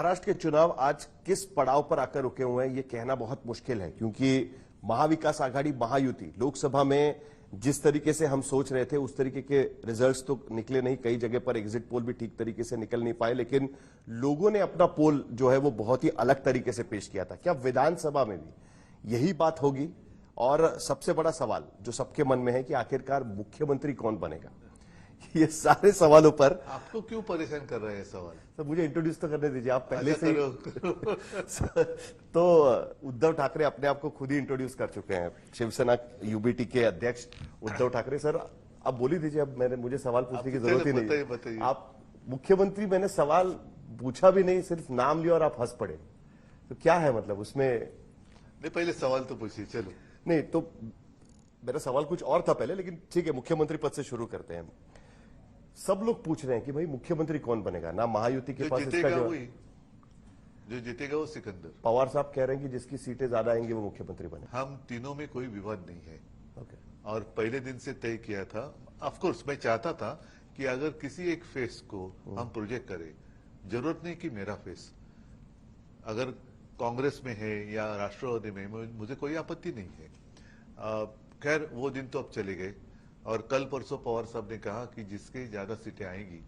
महाराष्ट्र के चुनाव आज किस पड़ाव पर आकर रुके हुए हैं ये कहना बहुत मुश्किल है, क्योंकि महाविकास आघाड़ी महायुति लोकसभा में जिस तरीके से हम सोच रहे थे उस तरीके के रिजल्ट्स तो निकले नहीं। कई जगह पर एग्जिट पोल भी ठीक तरीके से निकल नहीं पाए, लेकिन लोगों ने अपना पोल जो है वो बहुत ही अलग तरीके से पेश किया था। क्या विधानसभा में भी यही बात होगी? और सबसे बड़ा सवाल जो सबके मन में है कि आखिरकार मुख्यमंत्री कौन बनेगा? ये सारे सवालों पर आपको क्यों परेशान कर रहे हैं सवाल? तो मुझे इंट्रोड्यूस तो करने दीजिए, आप पहले से करो। तो उद्धव ठाकरे अपने आप को खुद ही इंट्रोड्यूस कर चुके हैं, शिवसेना यूबीटी के अध्यक्ष उद्धव ठाकरे। सर आप बोल ही दीजिए, अब मुझे सवाल पूछने की जरूरत ही नहीं बताइए। आप मुख्यमंत्री, मैंने सवाल पूछा भी नहीं, सिर्फ नाम लिया और आप हंस पड़े, तो क्या है मतलब उसमें? नहीं, पहले सवाल तो पूछिए। चलो नहीं तो मेरा सवाल कुछ और था पहले, लेकिन ठीक है, मुख्यमंत्री पद से शुरू करते हैं। सब लोग पूछ रहे हैं कि भाई मुख्यमंत्री कौन बनेगा, ना महायुति के पास इसका जो जीतेगा वो सिकंदर। पवार साहब कह रहे हैं कि जिसकी सीटें ज्यादा आएंगी वो मुख्यमंत्री बने। हम तीनों में कोई विवाद नहीं है। ओके। और पहले दिन से तय किया था। ऑफ कोर्स मैं चाहता था कि अगर किसी एक फेस को हम प्रोजेक्ट करें, जरूरत नहीं कि मेरा फेस अगर कांग्रेस में है या राष्ट्रवादी में, मुझे कोई आपत्ति नहीं है। खैर वो दिन तो अब चले गए। और कल परसों पवार साहब ने कहा कि जिसके ज्यादा सीटें आएंगी,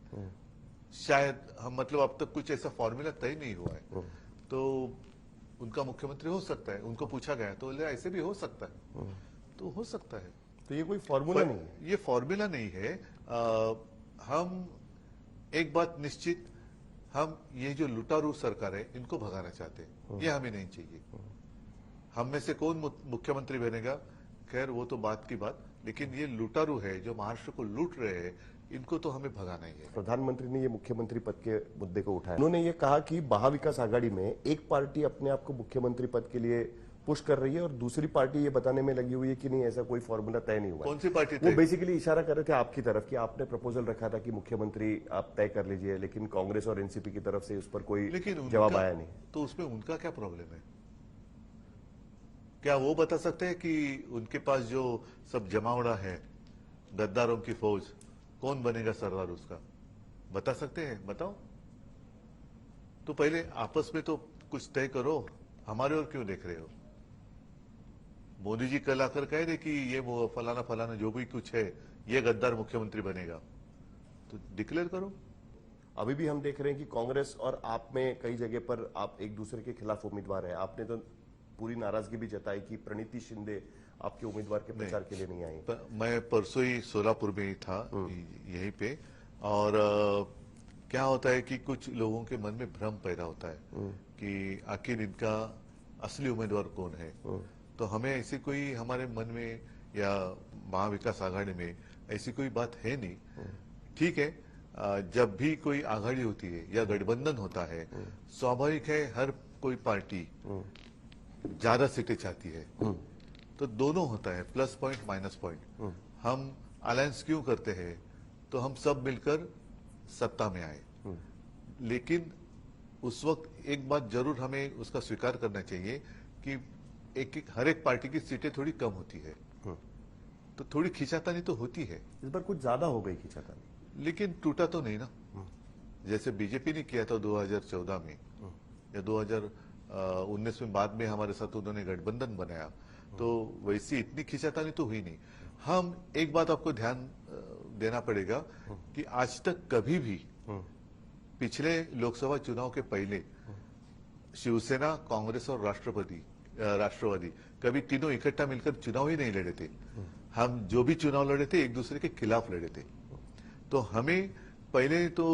शायद हम मतलब अब तक कुछ ऐसा फॉर्मूला तय नहीं हुआ है, तो उनका मुख्यमंत्री हो सकता है। उनको पूछा गया तो ऐसे भी हो सकता है, तो हो सकता है। तो ये कोई फॉर्मूला नहीं है, ये फॉर्मूला नहीं है। हम एक बात निश्चित, हम ये जो लुटारू सरकार है इनको भगाना चाहते हैं। ये हमें नहीं चाहिए। हम में से कौन मुख्यमंत्री बनेगा, खैर वो तो बात की बात, लेकिन ये लुटारू है जो महाराष्ट्र को लूट रहे हैं, इनको तो हमें भगाना ही है। प्रधानमंत्री ने ये मुख्यमंत्री पद के मुद्दे को उठाया। उन्होंने ये कहा कि महाविकास आघाड़ी में एक पार्टी अपने आप को मुख्यमंत्री पद के लिए पुश कर रही है और दूसरी पार्टी ये बताने में लगी हुई है कि नहीं, ऐसा कोई फॉर्मूला तय नहीं हुआ। कौन सी पार्टी? वो बेसिकली इशारा कर रहे थे आपकी तरफ कि आपने प्रपोजल रखा था कि मुख्यमंत्री आप तय कर लीजिए, लेकिन कांग्रेस और एनसीपी की तरफ से उस पर कोई जवाब आया नहीं। तो उसमें उनका क्या प्रॉब्लम है? क्या वो बता सकते हैं कि उनके पास जो सब जमावड़ा है, गद्दारों की फौज, कौन बनेगा सरदार उसका? बता सकते हैं? बताओ तो। पहले आपस में तो कुछ तय करो, हमारे और क्यों देख रहे हो? मोदी जी कल आकर कह रहे कि ये वो फलाना फलाना जो भी कुछ है, ये गद्दार मुख्यमंत्री बनेगा, तो डिक्लेयर करो। अभी भी हम देख रहे हैं कि कांग्रेस और आप में कई जगह पर आप एक दूसरे के खिलाफ उम्मीदवार है। आपने तो पूरी नाराजगी भी जताई कि प्रणीति शिंदे आपके उम्मीदवार के प्रचार के लिए नहीं आई। मैं परसों ही सोलापुर में ही था, यहीं पे। और क्या होता है कि कुछ लोगों के मन में भ्रम पैदा होता है कि आखिर इनका असली उम्मीदवार कौन है। तो हमें ऐसी कोई हमारे मन में या महाविकास आघाड़ी में ऐसी कोई बात है नहीं। ठीक है, जब भी कोई आघाड़ी होती है या गठबंधन होता है, स्वाभाविक है हर कोई पार्टी ज्यादा सीटें चाहती है, तो दोनों होता है, प्लस पॉइंट माइनस पॉइंट। हम अलायंस क्यों करते हैं? तो हम सब मिलकर सत्ता में आए, लेकिन उस वक्त एक बात जरूर हमें उसका स्वीकार करना चाहिए कि हर एक पार्टी की सीटें थोड़ी कम होती है, तो थोड़ी खींचातानी तो होती है। इस बार कुछ ज्यादा हो गई खींचातानी, लेकिन टूटा तो नहीं ना, जैसे बीजेपी ने किया था 2014 में या 2019 में। बाद में हमारे साथ उन्होंने गठबंधन बनाया, तो वैसी इतनी खींचातानी तो हुई नहीं। हम एक बात आपको ध्यान देना पड़ेगा कि आज तक कभी भी पिछले लोकसभा चुनाव के पहले शिवसेना, कांग्रेस और राष्ट्रवादी कभी तीनों इकट्ठा मिलकर चुनाव ही नहीं लड़े थे। हम जो भी चुनाव लड़े थे एक दूसरे के खिलाफ लड़े थे। तो हमें पहले तो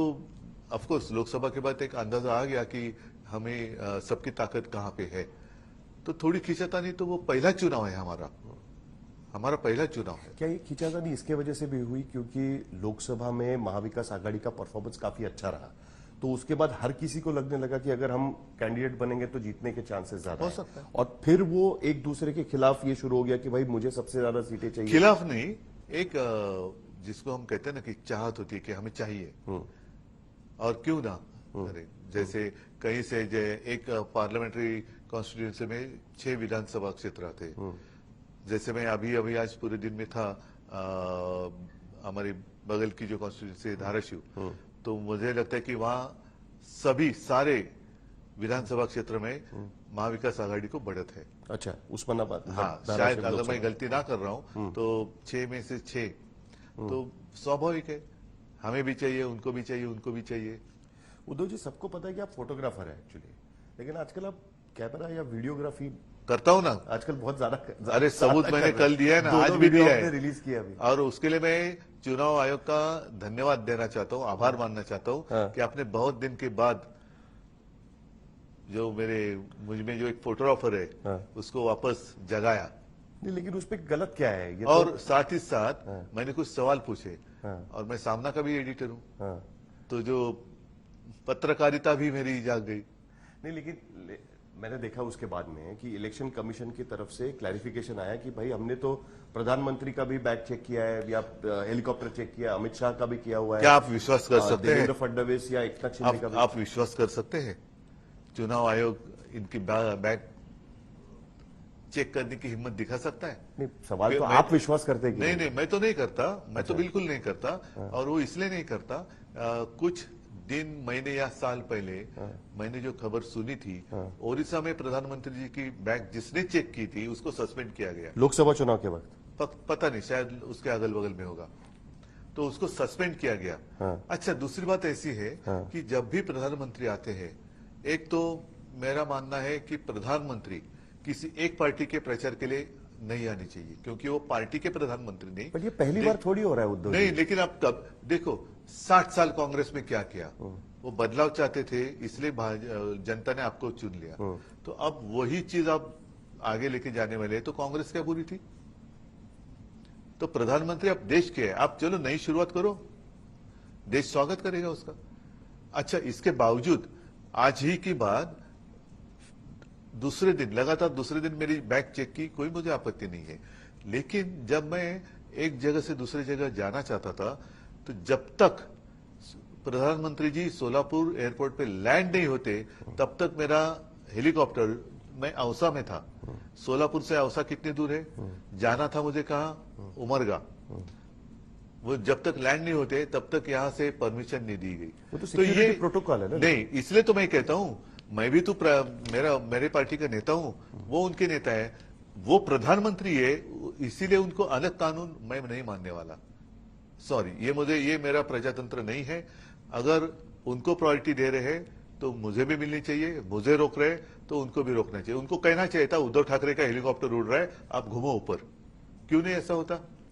ऑफकोर्स लोकसभा के बाद एक अंदाजा आ गया कि हमें सबकी ताकत कहां पे है, तो थोड़ी खींचातानी तो वो पहला चुनाव है, हमारा पहला चुनाव है। क्या ये खींचातानी इसके वजह से भी हुई क्योंकि लोकसभा में महाविकास आघाड़ी का परफॉर्मेंस काफी अच्छा रहा, तो उसके बाद हर किसी को लगने लगा कि अगर हम कैंडिडेट बनेंगे तो जीतने के चांसेस ज्यादा हो सकता है, और फिर वो एक दूसरे के खिलाफ ये शुरू हो गया कि भाई मुझे सबसे ज्यादा सीटें चाहिए। खिलाफ नहीं, एक जिसको हम कहते हैं ना कि चाहत होती है कि हमें चाहिए और क्यों ना करें। जैसे कहीं से एक पार्लियामेंट्री कॉन्स्टिट्यूंसी में 6 विधानसभा क्षेत्र आते हैं। जैसे मैं अभी आज पूरे दिन में था, हमारी बगल की जो कॉन्स्टिट्यूंसी है धाराशिव, तो मुझे लगता है कि वहां सारे विधानसभा क्षेत्र में महाविकास आघाड़ी को बढ़त है। अच्छा, उस्मानाबाद, हाँ, शायद अगर मैं गलती ना कर रहा हूं तो 6 में से 6, तो स्वाभाविक है, हमें भी चाहिए, उनको भी चाहिए, उनको भी चाहिए। उद्धव जी, सबको पता है कि आप फोटोग्राफर है एक्चुअली, लेकिन आजकल आप कैमरा या वीडियोग्राफी करता हूं ना, आजकल बहुत ज्यादा अरे सबूत मैंने कल दिया है ना, आज भी वीडियो दिया आपने है, रिलीज किया अभी। और उसके लिए मैं चुनाव आयोग का धन्यवाद देना चाहता हूं, आभार मानना चाहता हूं कि आपने बहुत दिन के बाद जो मुझ में जो एक फोटोग्राफर है उसको वापस जगाया। नहीं, लेकिन उस पर गलत क्या है ये? और साथ ही साथ मैंने कुछ सवाल पूछे, और मैं सामना का भी एडिटर हूं, तो जो पत्रकारिता भी मेरी जाग गई। नहीं, लेकिन मैंने देखा उसके बाद में कि इलेक्शन कमीशन की तरफ से क्लैरिफिकेशन आया कि भाई हमने तो प्रधानमंत्री का भी बैग चेक किया है या हेलीकॉप्टर चेक किया, अमित शाह का भी किया हुआ है। क्या आप विश्वास कर सकते हैं? देवेंद्र फडणवीस या एकनाथ शिंदे का भी। आप विश्वास कर सकते हैं? चुनाव आयोग इनकी बैग चेक करने की हिम्मत दिखा सकता है? नहीं, सवाल तो आप विश्वास करते हैं कि नहीं, मैं तो नहीं करता, मैं तो बिल्कुल नहीं करता। और वो इसलिए नहीं करता, कुछ दिन, महीने या साल पहले मैंने जो खबर सुनी थी, ओडिशा में प्रधानमंत्री जी की बैग जिसने चेक की थी उसको सस्पेंड किया गया, लोकसभा चुनाव के वक्त। पता नहीं, शायद उसके अगल बगल में होगा, तो उसको सस्पेंड किया गया। अच्छा, दूसरी बात ऐसी है कि जब भी प्रधानमंत्री आते हैं, एक तो मेरा मानना है कि प्रधानमंत्री किसी एक पार्टी के प्रचार के लिए नहीं आनी चाहिए, क्योंकि वो पार्टी के प्रधानमंत्री नहीं। पर ये पहली बार थोड़ी हो रहा है उद्धव नहीं, लेकिन अब कब देखो, 60 साल कांग्रेस में क्या किया, वो बदलाव चाहते थे, इसलिए जनता ने आपको चुन लिया। तो अब वही चीज आप आगे लेके जाने वाले, तो कांग्रेस क्या बुरी थी? तो प्रधानमंत्री अब देश के है, आप चलो नई शुरुआत करो, देश स्वागत करेगा उसका। अच्छा, इसके बावजूद आज ही की बात, दूसरे दिन, लगातार दूसरे दिन मेरी बैग चेक की, कोई मुझे आपत्ति नहीं है। लेकिन जब मैं एक जगह से दूसरी जगह जाना चाहता था, तो जब तक प्रधानमंत्री जी सोलापुर एयरपोर्ट पे लैंड नहीं होते, तब तक मेरा हेलीकॉप्टर, मैं औसा में था, सोलापुर से औसा कितनी दूर है, जाना था मुझे कहा, उमरगा, वो जब तक लैंड नहीं होते तब तक यहां से परमिशन नहीं दी गई। वो तो सिक्योरिटी प्रोटोकॉल है ना। नहीं, इसलिए तो मैं कहता हूं, मैं भी तो मेरे पार्टी का नेता हूं, वो उनके नेता है, वो प्रधानमंत्री है, इसीलिए उनको अलग कानून मैं नहीं मानने वाला। सॉरी, ये मेरा प्रजातंत्र नहीं है। अगर उनको प्रायोरिटी दे रहे हैं तो मुझे भी मिलनी चाहिए, मुझे रोक रहे तो उनको भी रोकना चाहिए। उनको कहना चाहिए था, उद्धव ठाकरे का हेलीकॉप्टर उड़ रहा है, आप घूमो ऊपर, क्यों नहीं ऐसा होता?